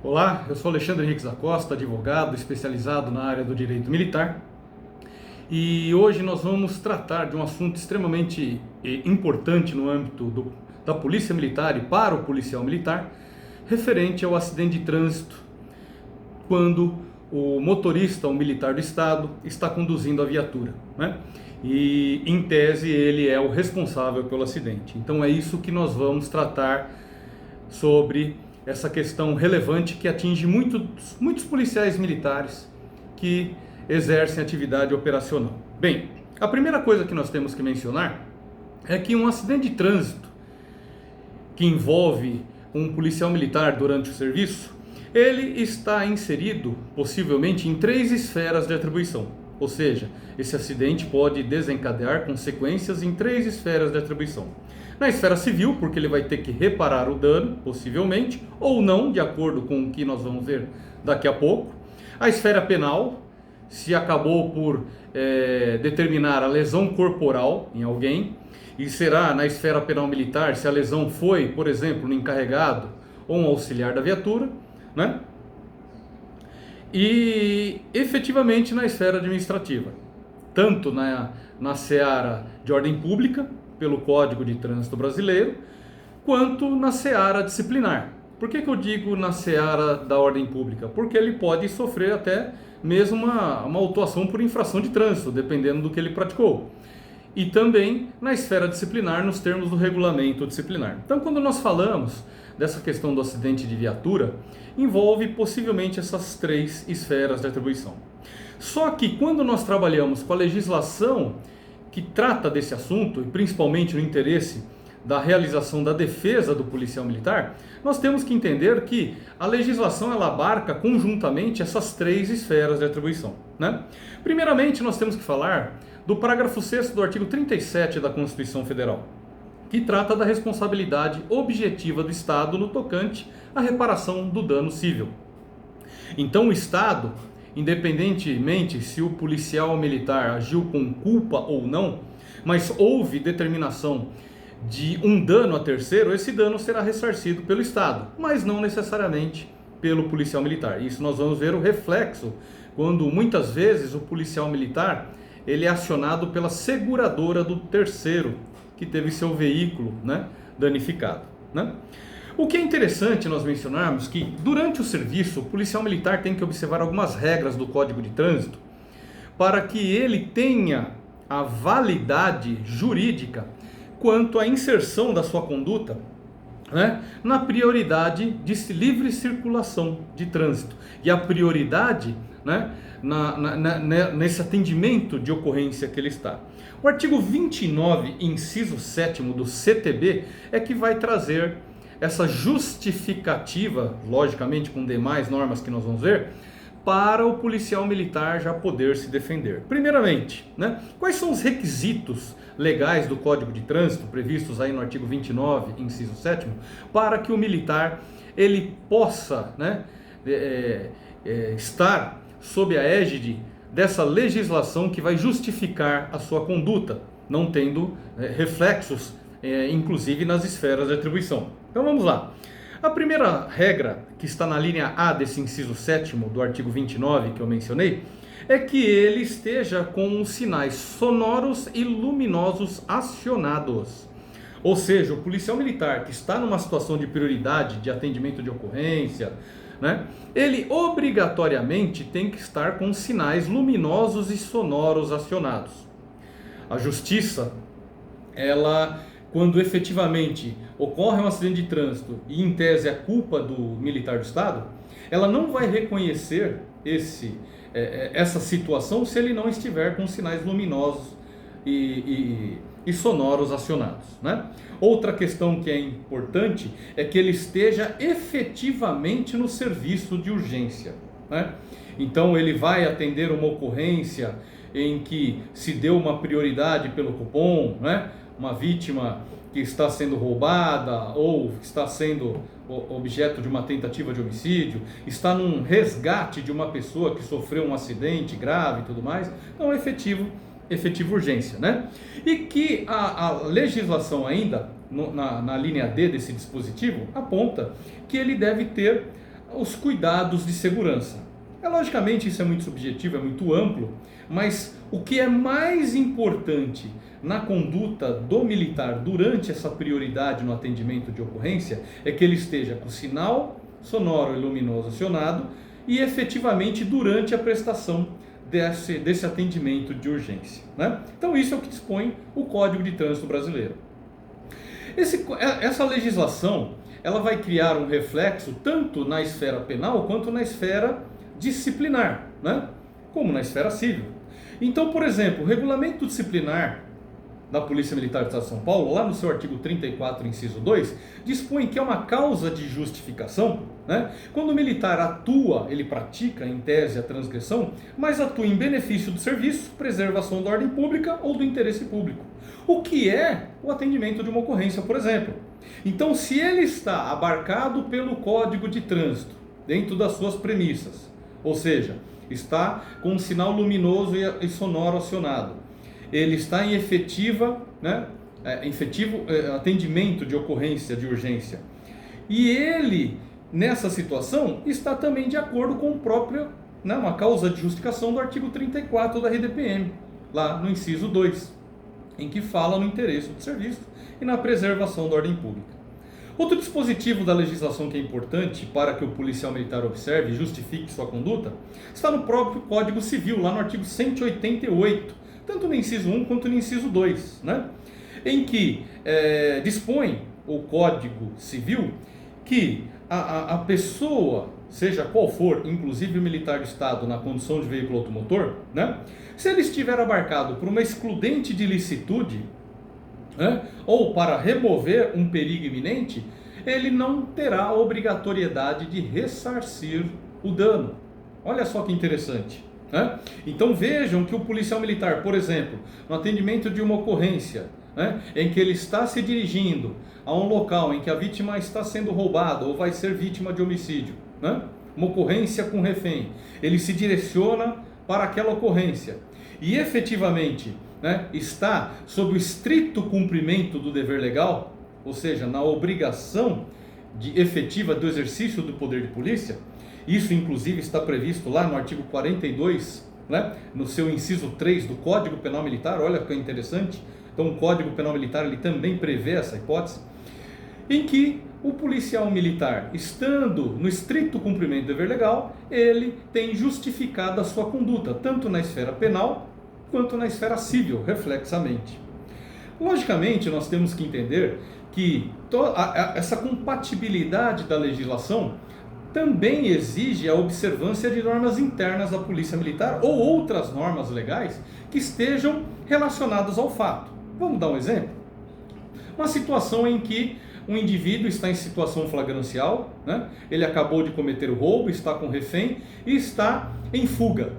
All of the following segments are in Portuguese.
Olá, eu sou Alexandre Henriques da Costa, advogado especializado na área do direito militar, e hoje nós vamos tratar de um assunto extremamente importante no âmbito da Polícia Militar e para o policial militar, referente ao acidente de trânsito, quando o motorista, o militar do Estado, está conduzindo a viatura, né? E em tese ele é o responsável pelo acidente. Então é isso que nós vamos tratar sobre essa questão relevante que atinge muitos policiais militares que exercem atividade operacional. Bem, a primeira coisa que nós temos que mencionar é que um acidente de trânsito que envolve um policial militar durante o serviço, ele está inserido possivelmente em 3 esferas de atribuição. Ou seja, esse acidente pode desencadear consequências em 3 esferas de atribuição. Na esfera civil, porque ele vai ter que reparar o dano, possivelmente, ou não, de acordo com o que nós vamos ver daqui a pouco. A esfera penal, se acabou por determinar a lesão corporal em alguém, e será na esfera penal militar se a lesão foi, por exemplo, um encarregado ou um auxiliar da viatura, né? E efetivamente na esfera administrativa, tanto na seara de ordem pública, pelo Código de Trânsito Brasileiro, quanto na seara disciplinar. Por que eu digo na seara da ordem pública? Porque ele pode sofrer até mesmo uma autuação por infração de trânsito, dependendo do que ele praticou. E também na esfera disciplinar, nos termos do regulamento disciplinar. Então, quando nós falamos dessa questão do acidente de viatura, envolve possivelmente essas 3 esferas de atribuição. Só que quando nós trabalhamos com a legislação que trata desse assunto, e principalmente no interesse da realização da defesa do policial militar, nós temos que entender que a legislação ela abarca conjuntamente essas 3 esferas de atribuição, né? Primeiramente, nós temos que falar do parágrafo 6º do artigo 37 da Constituição Federal, que trata da responsabilidade objetiva do Estado no tocante à reparação do dano civil. Então, o Estado, independentemente se o policial militar agiu com culpa ou não, mas houve determinação de um dano a terceiro, esse dano será ressarcido pelo Estado, mas não necessariamente pelo policial militar. Isso nós vamos ver o reflexo quando muitas vezes o policial militar ele é acionado pela seguradora do terceiro que teve seu veículo, né, danificado, né? O que é interessante nós mencionarmos que durante o serviço o policial militar tem que observar algumas regras do Código de Trânsito para que ele tenha a validade jurídica quanto à inserção da sua conduta, né, na prioridade de livre circulação de trânsito e a prioridade, né, nesse atendimento de ocorrência que ele está. O artigo 29, inciso 7º do CTB é que vai trazer essa justificativa, logicamente com demais normas que nós vamos ver, para o policial militar já poder se defender. Primeiramente, né, quais são os requisitos legais do Código de Trânsito, previstos aí no artigo 29, inciso 7º, para que o militar ele possa, né, estar sob a égide dessa legislação que vai justificar a sua conduta, não tendo reflexos, inclusive nas esferas de atribuição. Então vamos lá. A primeira regra, que está na linha A desse inciso 7º do artigo 29 que eu mencionei, é que ele esteja com os sinais sonoros e luminosos acionados. Ou seja, o policial militar que está numa situação de prioridade de atendimento de ocorrência, né, ele obrigatoriamente tem que estar com sinais luminosos e sonoros acionados. A justiça, ela, quando efetivamente ocorre um acidente de trânsito e em tese é culpa do militar do Estado, ela não vai reconhecer essa situação se ele não estiver com sinais luminosos e sonoros acionados, né? Outra questão que é importante é que ele esteja efetivamente no serviço de urgência, né? Então ele vai atender uma ocorrência em que se deu uma prioridade pelo Copom, né? Uma vítima que está sendo roubada ou está sendo objeto de uma tentativa de homicídio, está num resgate de uma pessoa que sofreu um acidente grave e tudo mais, então é efetiva urgência, né? E que a legislação ainda, na linha D desse dispositivo, aponta que ele deve ter os cuidados de segurança. Logicamente isso é muito subjetivo, é muito amplo, mas o que é mais importante na conduta do militar durante essa prioridade no atendimento de ocorrência é que ele esteja com o sinal sonoro e luminoso acionado e efetivamente durante a prestação desse atendimento de urgência, né? Então isso é o que dispõe o Código de Trânsito Brasileiro. Essa legislação ela vai criar um reflexo tanto na esfera penal quanto na esfera disciplinar, né? Como na esfera civil. Então, por exemplo, o regulamento disciplinar da Polícia Militar do Estado de São Paulo, lá no seu artigo 34, inciso 2, dispõe que é uma causa de justificação, né? Quando o militar atua, ele pratica em tese a transgressão, mas atua em benefício do serviço, preservação da ordem pública ou do interesse público. O que é o atendimento de uma ocorrência, por exemplo. Então, se ele está abarcado pelo Código de Trânsito, dentro das suas premissas, ou seja, está com um sinal luminoso e sonoro acionado, ele está em efetivo atendimento de ocorrência de urgência, e ele, nessa situação, está também de acordo com o próprio, uma causa de justificação do artigo 34 da RDPM, lá no inciso 2, em que fala no interesse do serviço e na preservação da ordem pública. Outro dispositivo da legislação que é importante para que o policial militar observe e justifique sua conduta está no próprio Código Civil, lá no artigo 188, tanto no inciso 1 quanto no inciso 2, né? Em que dispõe o Código Civil que a pessoa, seja qual for, inclusive o militar do Estado na condução de veículo automotor, né? Se ele estiver abarcado por uma excludente de ilicitude, ou para remover um perigo iminente, ele não terá a obrigatoriedade de ressarcir o dano. Olha só que interessante, né? Então vejam que o policial militar, por exemplo, no atendimento de uma ocorrência, em que ele está se dirigindo a um local em que a vítima está sendo roubada ou vai ser vítima de homicídio, uma ocorrência com refém, ele se direciona para aquela ocorrência e efetivamente está sob o estrito cumprimento do dever legal, ou seja, na obrigação efetiva do exercício do poder de polícia. Isso inclusive está previsto lá no artigo 42, no seu inciso 3 do Código Penal Militar. Olha que interessante. Então o Código Penal Militar ele também prevê essa hipótese, em que o policial militar, estando no estrito cumprimento do dever legal, ele tem justificado a sua conduta, tanto na esfera penal quanto na esfera civil, reflexamente. Logicamente, nós temos que entender que essa compatibilidade da legislação também exige a observância de normas internas da Polícia Militar ou outras normas legais que estejam relacionadas ao fato. Vamos dar um exemplo? Uma situação em que um indivíduo está em situação flagrancial, ele acabou de cometer o roubo, está com refém e está em fuga.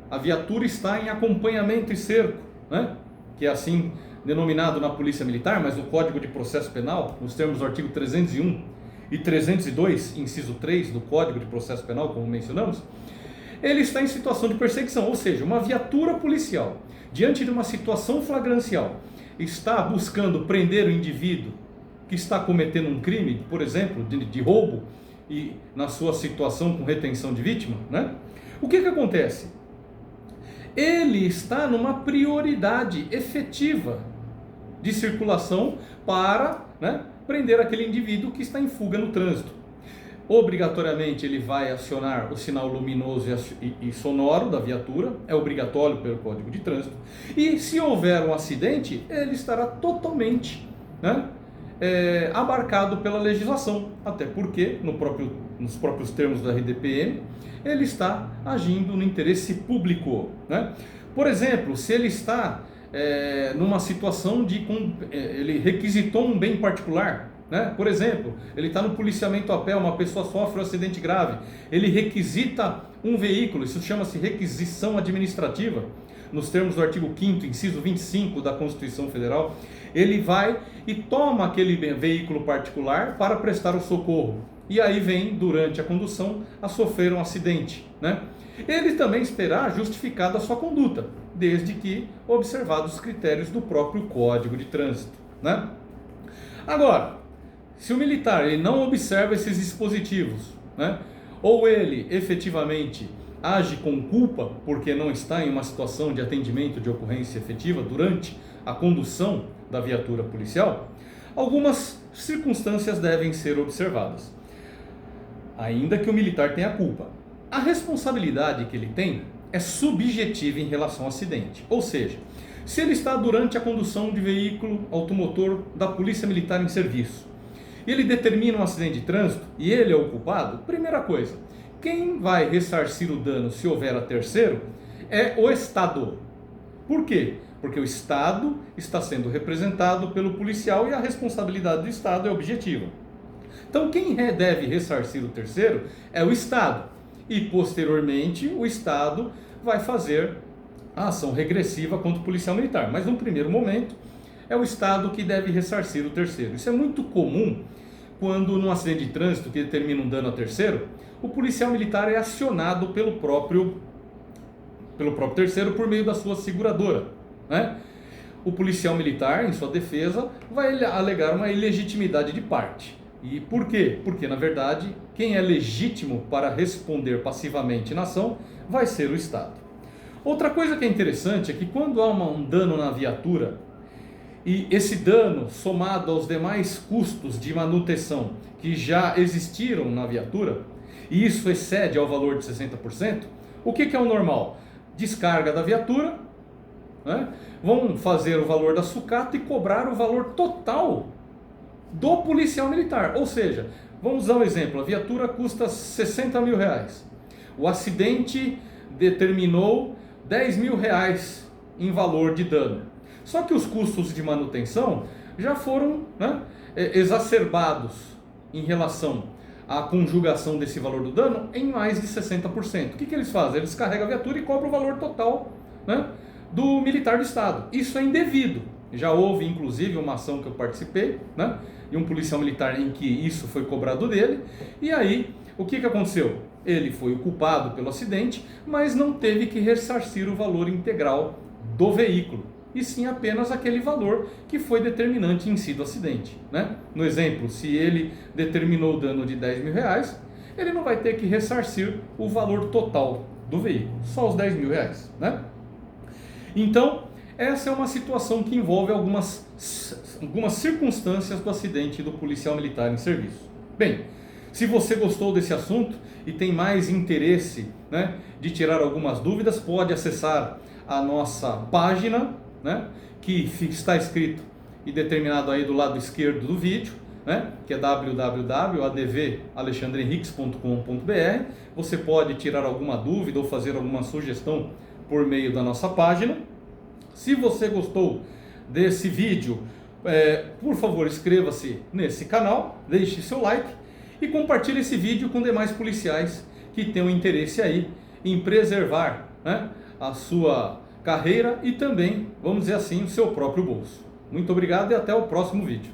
A viatura está em acompanhamento e cerco, que é assim denominado na Polícia Militar, mas no Código de Processo Penal, nos termos do artigo 301 e 302, inciso 3 do Código de Processo Penal, como mencionamos, ele está em situação de perseguição, ou seja, uma viatura policial, diante de uma situação flagrancial, está buscando prender o indivíduo que está cometendo um crime, por exemplo, de roubo, e na sua situação com retenção de vítima, o que acontece? Ele está numa prioridade efetiva de circulação para prender aquele indivíduo que está em fuga no trânsito. Obrigatoriamente ele vai acionar o sinal luminoso e sonoro da viatura, é obrigatório pelo Código de Trânsito, e se houver um acidente, ele estará totalmente abarcado pela legislação, até porque nos próprios termos da RDPM, ele está agindo no interesse público. Por exemplo, se ele está numa situação ele requisitou um bem particular, por exemplo, ele está no policiamento a pé, uma pessoa sofre um acidente grave, ele requisita um veículo, isso chama-se requisição administrativa, nos termos do artigo 5º, inciso 25 da Constituição Federal, ele vai e toma aquele veículo particular para prestar o socorro. E aí vem, durante a condução, a sofrer um acidente. Ele também terá justificado a sua conduta, desde que observados os critérios do próprio Código de Trânsito. Agora, se o militar ele não observa esses dispositivos, ou ele efetivamente age com culpa porque não está em uma situação de atendimento de ocorrência efetiva durante a condução da viatura policial, algumas circunstâncias devem ser observadas. Ainda que o militar tenha culpa, a responsabilidade que ele tem é subjetiva em relação ao acidente. Ou seja, se ele está durante a condução de veículo automotor da Polícia Militar em serviço, e ele determina um acidente de trânsito e ele é o culpado, primeira coisa, quem vai ressarcir o dano se houver a terceiro é o Estado. Por quê? Porque o Estado está sendo representado pelo policial e a responsabilidade do Estado é objetiva. Então quem deve ressarcir o terceiro é o Estado. E posteriormente o Estado vai fazer a ação regressiva contra o policial militar. Mas no primeiro momento é o Estado que deve ressarcir o terceiro. Isso é muito comum quando num acidente de trânsito que determina um dano a terceiro, o policial militar é acionado pelo próprio terceiro por meio da sua seguradora, né? O policial militar, em sua defesa, vai alegar uma ilegitimidade de parte. E por quê? Porque, na verdade, quem é legítimo para responder passivamente na ação vai ser o Estado. Outra coisa que é interessante é que quando há um dano na viatura, e esse dano somado aos demais custos de manutenção que já existiram na viatura, e isso excede ao valor de 60%, o que é o normal? Descarga da viatura, né? Vão fazer o valor da sucata e cobrar o valor total do policial militar. Ou seja, vamos dar um exemplo, a viatura custa 60 mil reais. O acidente determinou 10 mil reais em valor de dano. Só que os custos de manutenção já foram, né, exacerbados em relação à conjugação desse valor do dano em mais de 60%. O que eles fazem? Eles carregam a viatura e cobram o valor total, né, do militar do Estado. Isso é indevido. Já houve inclusive uma ação que eu participei, né, e um policial militar em que isso foi cobrado dele. E aí, o que aconteceu? Ele foi o culpado pelo acidente, mas não teve que ressarcir o valor integral do veículo, e sim apenas aquele valor que foi determinante em si do acidente, né? No exemplo, se ele determinou o dano de 10 mil reais, ele não vai ter que ressarcir o valor total do veículo, só os 10 mil reais, né? Então, essa é uma situação que envolve algumas circunstâncias do acidente do policial militar em serviço. Bem, se você gostou desse assunto e tem mais interesse, né, de tirar algumas dúvidas, pode acessar a nossa página, né, que está escrito e determinado aí do lado esquerdo do vídeo, né, que é www.advalexandrehenriques.com.br. Você pode tirar alguma dúvida ou fazer alguma sugestão por meio da nossa página. Se você gostou desse vídeo, por favor, inscreva-se nesse canal, deixe seu like e compartilhe esse vídeo com demais policiais que tenham interesse aí em preservar, né, a sua carreira e também, vamos dizer assim, o seu próprio bolso. Muito obrigado e até o próximo vídeo.